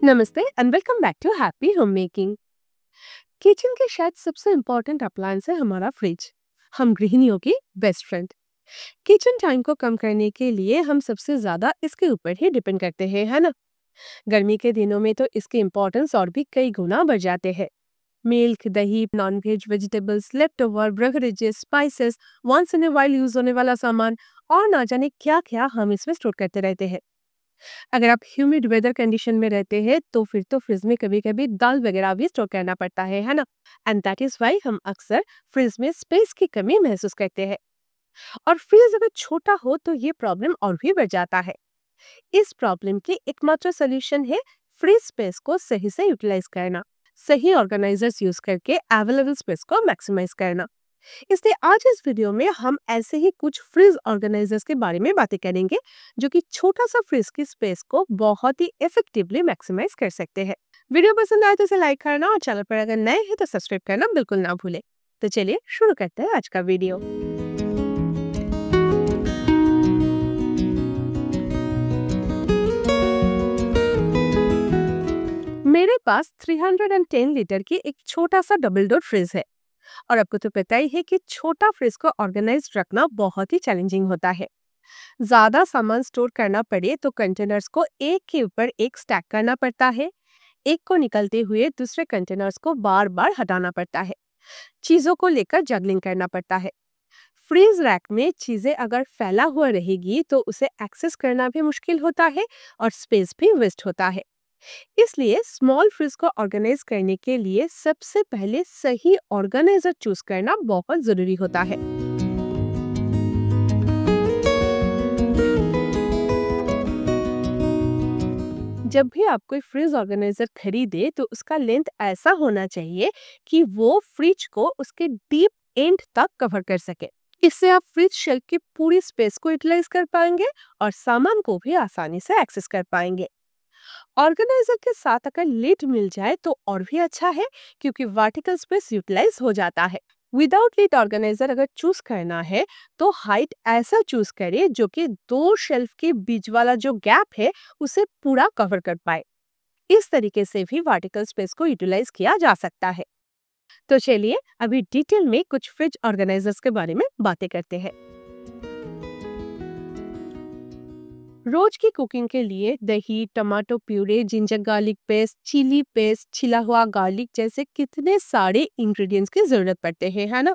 नमस्ते and welcome back to Happy Home Making. Kitchen के शायद सबसे इम्पोर्टेंट अप्लायंस है हमारा फ्रिज। हम गृहिणियों की बेस्ट फ्रेंड। किचन टाइम को कम करने के लिए हम सबसे ज्यादा इसके ऊपर ही डिपेंड करते हैं, है ना। गर्मी के दिनों में तो इसके इम्पोर्टेंस और भी कई गुना बढ़ जाते हैं। मिल्क, दही, non veg, vegetables, left over, beverages, spices, once in a while use होने वाला सामान और ना जाने क्या क्या हम इसमें स्टोर करते रहते हैं। अगर आप ह्यूमिड वेदर कंडीशन में रहते हैं तो फिर तो फ्रिज में कभी कभी दाल वगैरह भी स्टोर करना पड़ता है ना। एंड दैट इज वाई हम अक्सर फ्रिज में स्पेस की कमी महसूस करते हैं। और फ्रिज अगर छोटा हो तो ये प्रॉब्लम और भी बढ़ जाता है। इस प्रॉब्लम की एकमात्र सोल्यूशन है फ्रिज स्पेस को सही से यूटिलाइज करना, सही ऑर्गेनाइजर्स यूज करके अवेलेबल स्पेस को मैक्सिमाइज करना। इसलिए आज इस वीडियो में हम ऐसे ही कुछ फ्रिज ऑर्गेनाइजर्स के बारे में बातें करेंगे जो कि छोटा सा फ्रिज की स्पेस को बहुत ही इफेक्टिवली मैक्सिमाइज कर सकते हैं। वीडियो पसंद आए तो इसे लाइक करना और चैनल पर अगर नए हैं तो सब्सक्राइब करना बिल्कुल ना भूले। तो चलिए शुरू करते हैं आज का वीडियो। मेरे पास 310 लीटर की एक छोटा सा डबल डोर फ्रिज है। और आपको तो पता ही है कि छोटा फ्रिज को ऑर्गेनाइज रखना बहुत ही चैलेंजिंग होता है। ज्यादा सामान स्टोर करना पड़े तो कंटेनर्स को एक के ऊपर एक स्टैक करना पड़ता है। एक को निकलते हुए दूसरे कंटेनर्स को बार बार हटाना पड़ता है। चीजों को लेकर जगलिंग करना पड़ता है। फ्रीज रैक में चीजें अगर फैला हुआ रहेगी तो उसे एक्सेस करना भी मुश्किल होता है और स्पेस भी वेस्ट होता है। इसलिए स्मॉल फ्रिज को ऑर्गेनाइज करने के लिए सबसे पहले सही ऑर्गेनाइजर चूज करना बहुत जरूरी होता है। जब भी आप कोई फ्रिज ऑर्गेनाइजर खरीदे तो उसका लेंथ ऐसा होना चाहिए कि वो फ्रिज को उसके डीप एंड तक कवर कर सके। इससे आप फ्रिज शेल्फ की पूरी स्पेस को यूटिलाइज कर पाएंगे और सामान को भी आसानी से एक्सेस कर पाएंगे। ऑर्गेनाइजर के साथ अगर लिड मिल जाए तो और भी अच्छा है, क्योंकि वर्टिकल स्पेस यूटिलाइज हो जाता है। विदाउट लिड ऑर्गेनाइजर अगर चूज करना है तो हाइट ऐसा चूज करें जो कि दो शेल्फ के बीच वाला जो गैप है उसे पूरा कवर कर पाए। इस तरीके से भी वर्टिकल स्पेस को यूटिलाइज किया जा सकता है। तो चलिए अभी डिटेल में कुछ फ्रिज ऑर्गेनाइजर्स के बारे में बातें करते हैं। रोज की कुकिंग के लिए दही, tomato puree, ginger garlic paste, chilli paste, छिला हुआ गार्लिक जैसे कितने सारे इंग्रेडिएंट्स की जरूरत पड़ते हैं, है ना।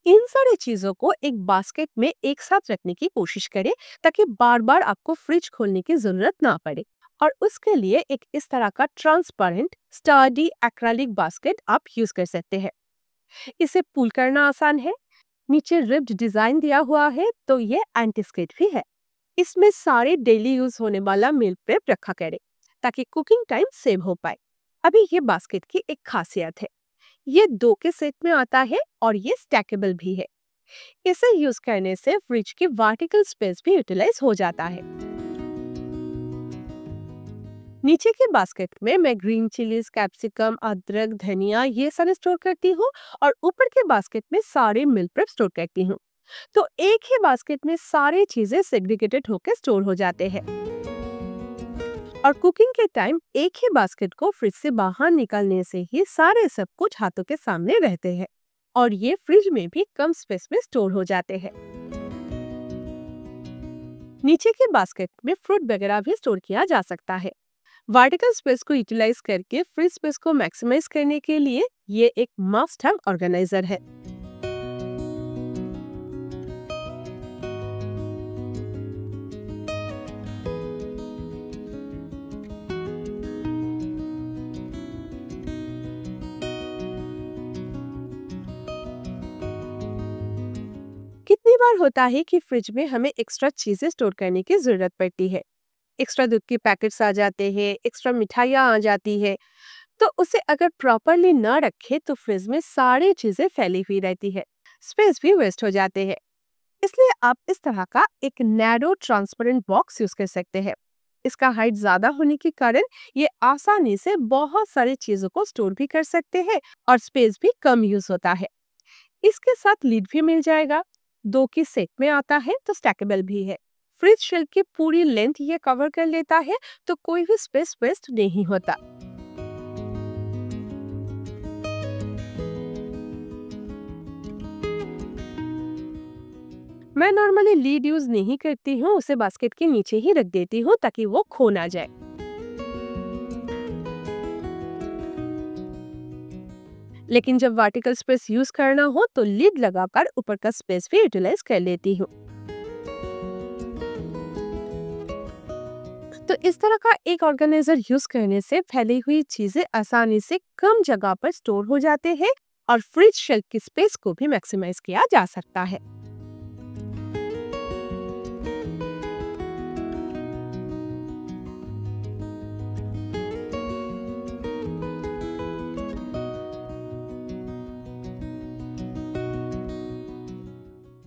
इन सारी चीजों को एक बास्केट में एक साथ रखने की कोशिश करें ताकि बार बार आपको फ्रिज खोलने की जरूरत ना पड़े। और उसके लिए एक इस तरह का ट्रांसपेरेंट स्टर्डी एक्रेलिक बास्केट आप यूज कर सकते हैं। इसे पुल करना आसान है। नीचे रिब्ड डिजाइन दिया हुआ है तो ये एंटी स्किड भी है। इसमें सारे डेली यूज होने वाला मील प्रेप रखा करें ताकि कुकिंग टाइम सेव हो पाए। अभी ये बास्केट की एक खासियत है, ये दो के सेट में आता है और ये स्टैकेबल भी है। इसे यूज करने से फ्रिज की वर्टिकल स्पेस भी यूटिलाइज हो जाता है। नीचे के बास्केट में मैं ग्रीन चिलीज, कैप्सिकम, अदरक, धनिया ये सारे स्टोर करती हूँ और ऊपर के बास्केट में सारे मील प्रेप स्टोर करती हूँ। तो एक ही बास्केट में सारी चीजें सेग्रीगेटेड होकर स्टोर हो जाते हैं। और कुकिंग के टाइम एक ही बास्केट को फ्रिज से बाहर निकालने से ही सारे सब कुछ हाथों के सामने रहते हैं और ये फ्रिज में भी कम स्पेस में स्टोर हो जाते हैं। नीचे के बास्केट में फ्रूट वगैरह भी स्टोर किया जा सकता है। वर्टिकल स्पेस को यूटिलाइज करके फ्रिज स्पेस को मैक्सिमाइज करने के लिए ये एक मस्ट हैव ऑर्गेनाइजर है। कितनी बार होता है कि फ्रिज में हमें एक्स्ट्रा चीजें स्टोर करने की जरूरत पड़ती है। एक्स्ट्रा दूध के पैकेट्स आ जाते हैं, एक्स्ट्रा मिठाइयाँ आ जाती है। तो उसे अगर प्रॉपरली न रखे तो फ्रिज में सारी चीजें फैली हुई रहती है, स्पेस भी वेस्ट हो जाते हैं। इसलिए आप इस तरह का एक नैरो ट्रांसपेरेंट बॉक्स यूज कर सकते हैं। इसका हाइट ज्यादा होने के कारण ये आसानी से बहुत सारी चीजों को स्टोर भी कर सकते हैं और स्पेस भी कम यूज होता है। इसके साथ लीड भी मिल जाएगा। दो की सेट में आता है तो स्टैकेबल भी है। फ्रिज शेल्फ की पूरी लेंथ ये कवर कर लेता है, तो कोई भी स्पेस वेस्ट नहीं होता। मैं नॉर्मली लीड यूज नहीं करती हूँ, उसे बास्केट के नीचे ही रख देती हूँ ताकि वो खो ना जाए। लेकिन जब वर्टिकल स्पेस यूज करना हो तो लीड लगाकर ऊपर का स्पेस भी यूटिलाइज कर लेती हूँ। तो इस तरह का एक ऑर्गेनाइजर यूज करने से फैली हुई चीजें आसानी से कम जगह पर स्टोर हो जाते हैं और फ्रिज शेल्फ की स्पेस को भी मैक्सिमाइज किया जा सकता है।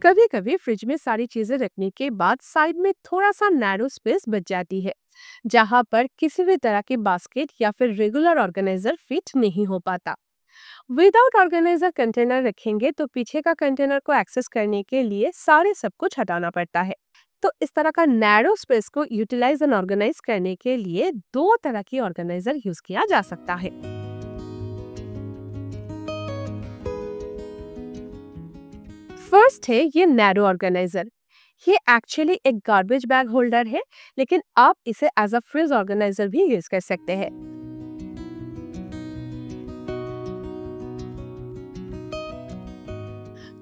कभी कभी फ्रिज में सारी चीजें रखने के बाद साइड में थोड़ा सा नैरो स्पेस बच जाती है, जहां पर किसी भी तरह की बास्केट या फिर रेगुलर ऑर्गेनाइजर फिट नहीं हो पाता। विदाउट ऑर्गेनाइजर कंटेनर रखेंगे तो पीछे का कंटेनर को एक्सेस करने के लिए सारे सब कुछ हटाना पड़ता है। तो इस तरह का नैरो स्पेस को यूटिलाइज एंड ऑर्गेनाइज करने के लिए दो तरह की ऑर्गेनाइजर यूज किया जा सकता है। फर्स्ट है ये नैरो ऑर्गेनाइजर। ये एक्चुअली एक गार्बेज बैग होल्डर है, लेकिन आप इसे एज अ फ्रिज ऑर्गेनाइजर भी यूज कर सकते हैं।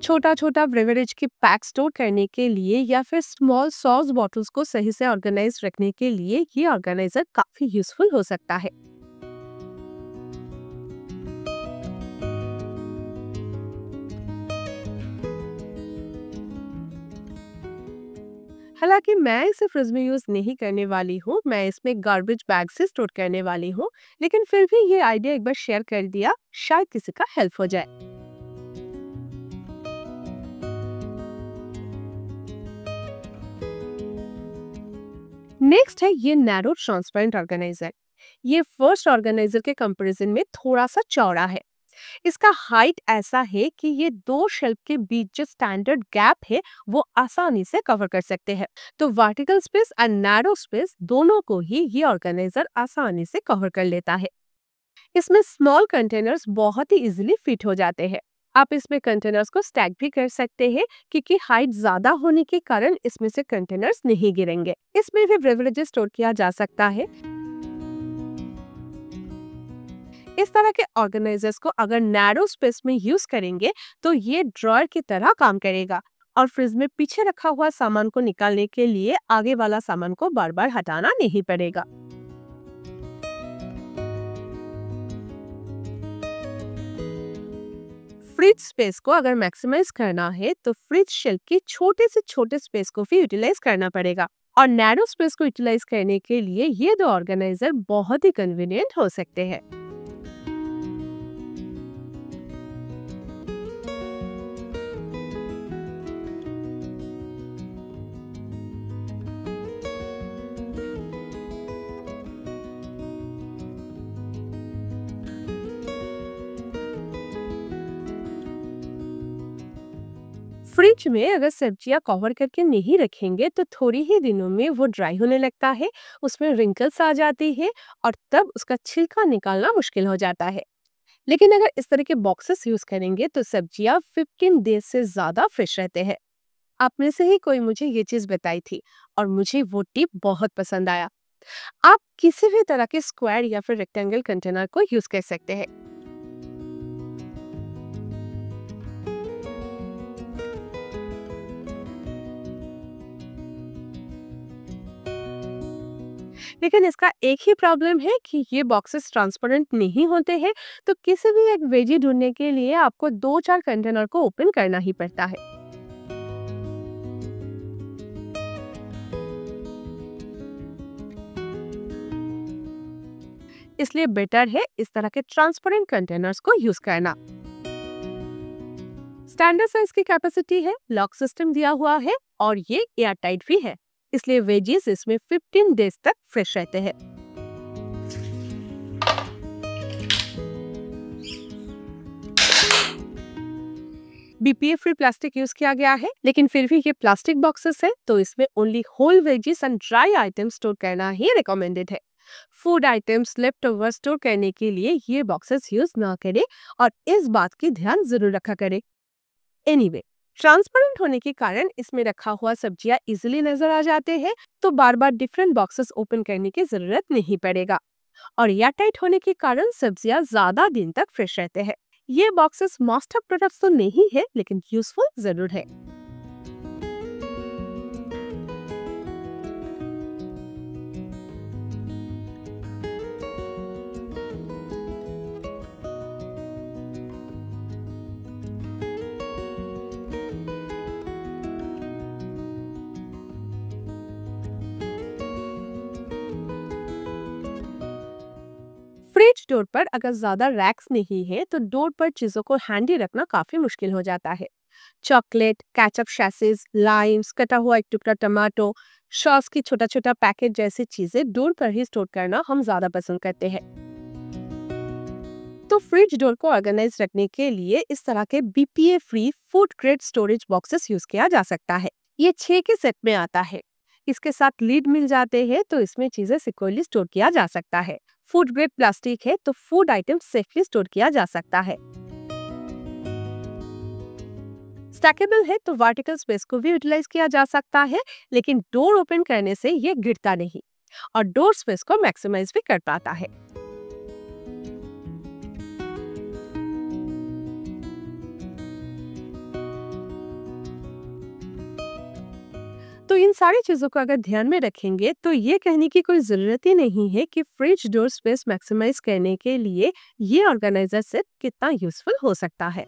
छोटा छोटा बेवरेज की पैक स्टोर करने के लिए या फिर स्मॉल सॉस बॉटल्स को सही से ऑर्गेनाइज रखने के लिए ये ऑर्गेनाइजर काफी यूजफुल हो सकता है। हालांकि मैं इसे फ्रिज में यूज नहीं करने वाली हूँ, मैं इसमें गार्बेज बैग से स्टोर करने वाली हूँ, लेकिन फिर भी ये आइडिया एक बार शेयर कर दिया, शायद किसी का हेल्प हो जाए। नेक्स्ट है ये नैरो ट्रांसपेरेंट ऑर्गेनाइजर। ये फर्स्ट ऑर्गेनाइजर के कंपैरिजन में थोड़ा सा चौड़ा है। इसका हाइट ऐसा है कि ये दो शेल्फ के बीच जो स्टैंडर्ड गैप है वो आसानी से कवर कर सकते हैं। तो वर्टिकल स्पेस और नैरो स्पेस दोनों को ही ये ऑर्गेनाइजर आसानी से कवर कर लेता है। इसमें स्मॉल कंटेनर्स बहुत ही इजीली फिट हो जाते हैं। आप इसमें कंटेनर्स को स्टैक भी कर सकते हैं, क्योंकि हाइट ज्यादा होने के कारण इसमें से कंटेनर्स नहीं गिरेंगे। इसमें भी बेवरेजेस स्टोर किया जा सकता है। इस तरह के ऑर्गेनाइजर्स को अगर नैरो स्पेस में यूज करेंगे तो ये ड्रॉयर की तरह काम करेगा और फ्रिज में पीछे रखा हुआ सामान को निकालने के लिए आगे वाला सामान को बार बार हटाना नहीं पड़ेगा। फ्रिज स्पेस को अगर मैक्सिमाइज करना है तो फ्रिज शेल्फ की छोटे से छोटे स्पेस को भी यूटिलाइज करना पड़ेगा और नैरो स्पेस को यूटिलाइज करने के लिए ये दो ऑर्गेनाइजर बहुत ही कन्वीनियंट हो सकते हैं। फ्रिज में अगर सब्जियां कवर करके नहीं रखेंगे तो थोड़ी ही दिनों में वो ड्राई होने लगता है, उसमें रिंकल्स आ जाती है और तब उसका छिलका निकालना मुश्किल हो जाता है। लेकिन अगर इस तरह के बॉक्सेस यूज करेंगे तो सब्जियां 15 डेज से ज्यादा फ्रेश रहते हैं। आप में से ही कोई मुझे ये चीज बताई थी और मुझे वो टिप बहुत पसंद आया। आप किसी भी तरह के स्क्वायर या फिर रेक्टेंगल कंटेनर को यूज कर सकते हैं। लेकिन इसका एक ही प्रॉब्लम है कि ये बॉक्सेस ट्रांसपेरेंट नहीं होते हैं, तो किसी भी एक वेजी ढूंढने के लिए आपको 2-4 कंटेनर को ओपन करना ही पड़ता है। इसलिए बेटर है इस तरह के ट्रांसपेरेंट कंटेनर्स को यूज करना। स्टैंडर्ड साइज की कैपेसिटी है, लॉक सिस्टम दिया हुआ है और ये एयर टाइट भी है, इसलिए वेजीज इसमें 15 डेज तक फ्रेश रहते हैं। बीपीए फ्री प्लास्टिक यूज किया गया है, लेकिन फिर भी ये प्लास्टिक बॉक्सेस है तो इसमें only whole veggies and dry items store करना ही रिकमेंडेड है। Food items left over store करने के लिए ये बॉक्सेस यूज ना करें और इस बात की ध्यान जरूर रखा करें। एनीवे, ट्रांसपेरेंट होने के कारण इसमें रखा हुआ सब्जियां इजीली नजर आ जाते हैं, तो बार बार डिफरेंट बॉक्सेस ओपन करने की जरूरत नहीं पड़ेगा। और एयरटाइट होने के कारण सब्जियां ज्यादा दिन तक फ्रेश रहते हैं। ये बॉक्सेस मस्ट हैव प्रोडक्ट्स तो नहीं है, लेकिन यूजफुल जरूर है। फ्रिज डोर पर अगर ज्यादा रैक्स नहीं है तो डोर पर चीजों को हैंडी रखना काफी मुश्किल हो जाता है। चॉकलेट, केचप शैसेस, लाइम्स, कटा हुआ एक टुकड़ा टमाटो, सॉस की छोटा छोटा पैकेट जैसी चीजें डोर पर ही स्टोर करना हम ज्यादा पसंद करते हैं। तो फ्रिज डोर को ऑर्गेनाइज रखने के लिए इस तरह के BPA free food grade storage boxes use किया जा सकता है। ये 6 के सेट में आता है। इसके साथ लीड मिल जाते हैं तो इसमें चीजें सिक्योरली स्टोर किया जा सकता है। फूड ग्रेड प्लास्टिक है तो फूड आइटम सेफली स्टोर किया जा सकता है। स्टैकेबल है तो वर्टिकल स्पेस को भी यूटिलाइज किया जा सकता है, लेकिन डोर ओपन करने से ये गिरता नहीं और डोर स्पेस को मैक्सिमाइज भी कर पाता है। तो इन सारी चीजों को अगर ध्यान में रखेंगे तो ये कहने की कोई जरूरत ही नहीं है कि फ्रिज डोर स्पेस मैक्सिमाइज करने के लिए ये ऑर्गेनाइजर सेट कितना यूजफुल हो सकता है।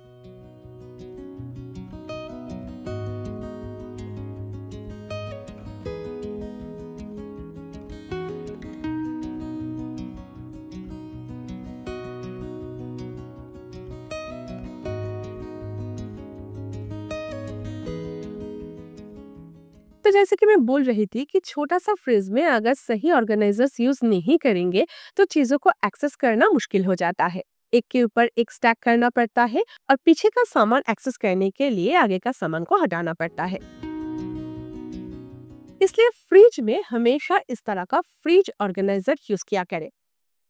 तो जैसे कि मैं बोल रही थी कि छोटा सा फ्रिज में अगर सही ऑर्गेनाइजर्स यूज नहीं करेंगे तो चीजों को एक्सेस करना मुश्किल हो जाता है। एक के ऊपर एक स्टैक करना पड़ता है और पीछे का सामान एक्सेस करने के लिए आगे का सामान को हटाना पड़ता है। इसलिए फ्रिज में हमेशा इस तरह का फ्रिज ऑर्गेनाइजर यूज किया करें।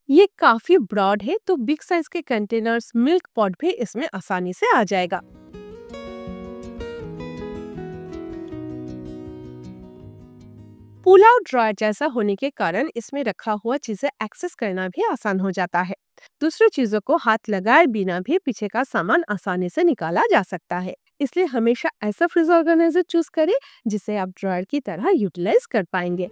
ये काफी ब्रॉड है तो बिग साइज के कंटेनर्स, मिल्क पॉट भी इसमें आसानी से आ जाएगा। पुल आउट ड्रॉयर जैसा होने के कारण इसमें रखा हुआ चीजें एक्सेस करना भी आसान हो जाता है। दूसरी चीजों को हाथ लगाए बिना भी पीछे का सामान आसानी से निकाला जा सकता है। इसलिए हमेशा ऐसा फ्रिज ऑर्गेनाइजर चूज करें जिसे आप ड्रॉयर की तरह यूटिलाइज कर पाएंगे।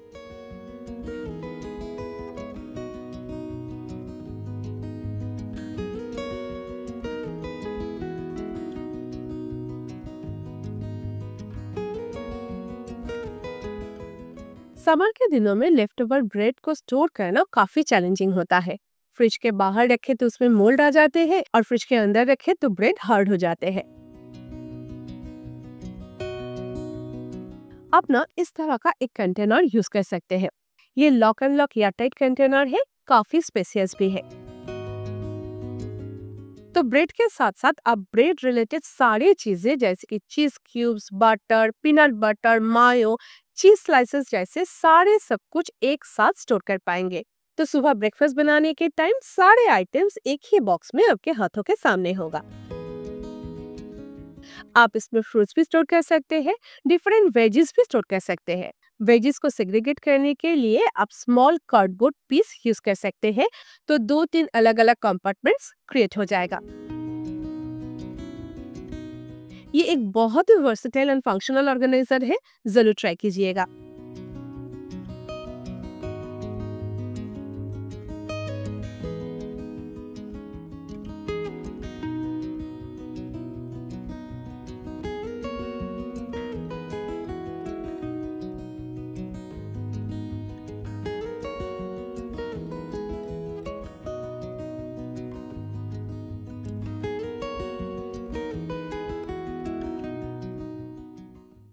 समर के दिनों में लेफ्ट ओवर ब्रेड को स्टोर करना काफी चैलेंजिंग होता है। फ्रिज के बाहर रखे तो उसमें मोल्ड आ जाते हैं और फ्रिज के अंदर रखे तो ब्रेड हार्ड हो जाते हैं। आप ना इस तरह का एक कंटेनर यूज कर सकते हैं। ये lock and lock airtight container है, काफी स्पेसियस भी है। तो ब्रेड के साथ साथ आप ब्रेड रिलेटेड सारी चीजें जैसे कि चीज क्यूब्स, बटर, पीनट बटर, मायो, चीज स्लाइसेस जैसे सारे सब कुछ एक साथ स्टोर कर पाएंगे। तो सुबह ब्रेकफास्ट बनाने के टाइम सारे आइटम्स एक ही बॉक्स में आपके हाथों के सामने होगा। आप इसमें फ्रूट्स भी स्टोर कर सकते हैं, डिफरेंट वेजिस भी स्टोर कर सकते हैं। वेजिस को सेग्रीगेट करने के लिए आप स्मॉल कार्डबोर्ड पीस यूज कर सकते हैं, तो 2-3 अलग अलग कंपार्टमेंट्स क्रिएट हो जाएगा। ये एक बहुत ही वर्सेटाइल एंड फंक्शनल ऑर्गेनाइजर है, जरूर ट्राई कीजिएगा।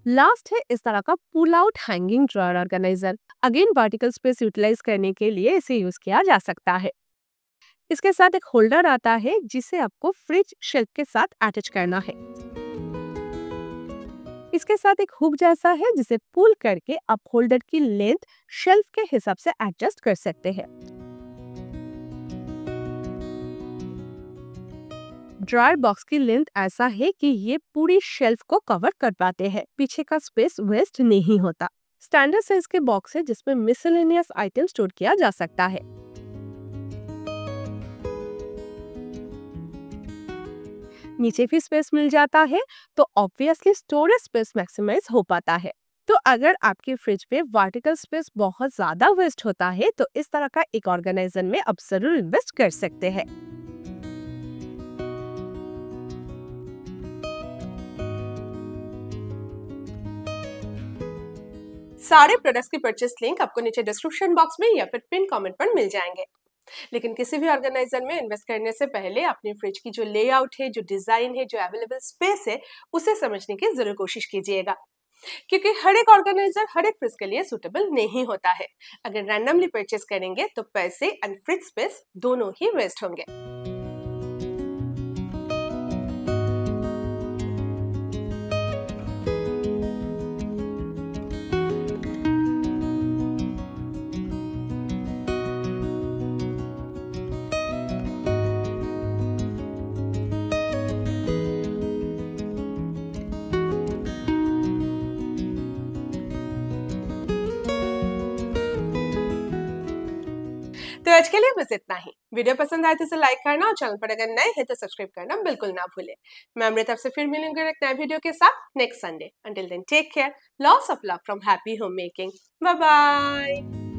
लास्ट है इस तरह का pull out hanging drawer organiser. Again vertical space utilise करने के लिए इसे यूज किया जा सकता है। इसके साथ एक होल्डर आता है जिसे आपको फ्रिज शेल्फ के साथ अटैच करना है। इसके साथ एक हुक जैसा है जिसे पुल करके आप होल्डर की लेंथ शेल्फ के हिसाब से एडजस्ट कर सकते हैं। ड्रायर बॉक्स की लेंथ ऐसा है कि ये पूरी शेल्फ को कवर कर पाते हैं, पीछे का स्पेस वेस्ट नहीं होता। स्टैंडर्ड साइज के बॉक्स है जिसमें मिसलेनियस आइटम स्टोर किया जा सकता है। नीचे भी स्पेस मिल जाता है तो ऑब्वियसली स्टोरेज स्पेस मैक्सिमाइज हो पाता है। तो अगर आपके फ्रिज पे वर्टिकल स्पेस बहुत ज्यादा वेस्ट होता है तो इस तरह का एक ऑर्गेनाइजर में आप जरूर इन्वेस्ट कर सकते हैं। सारे प्रोडक्ट्स की परचेस लिंक आपको नीचे डिस्क्रिप्शन बॉक्स में या फिर पिन कमेंट पर मिल जाएंगे। लेकिन किसी भी ऑर्गेनाइजर में इन्वेस्ट करने से पहले अपनी फ्रिज की जो लेआउट है, जो डिजाइन है, जो अवेलेबल स्पेस है, उसे समझने की जरूर कोशिश कीजिएगा, क्योंकि हर एक ऑर्गेनाइजर हर एक फ्रिज के लिए सुटेबल नहीं होता है। अगर रैंडमली परचेस करेंगे तो पैसे एंड फ्रिज स्पेस दोनों ही वेस्ट होंगे। तो आज के लिए बस इतना ही। वीडियो पसंद आए तो इसे लाइक करना और चैनल पर अगर नए हैं तो सब्सक्राइब करना बिल्कुल ना भूलें। मैं अमृता आपसे फिर मिलूंगी एक नए वीडियो के साथ next Sunday. Until then take care, lots of love from Happy Home Making. Bye bye.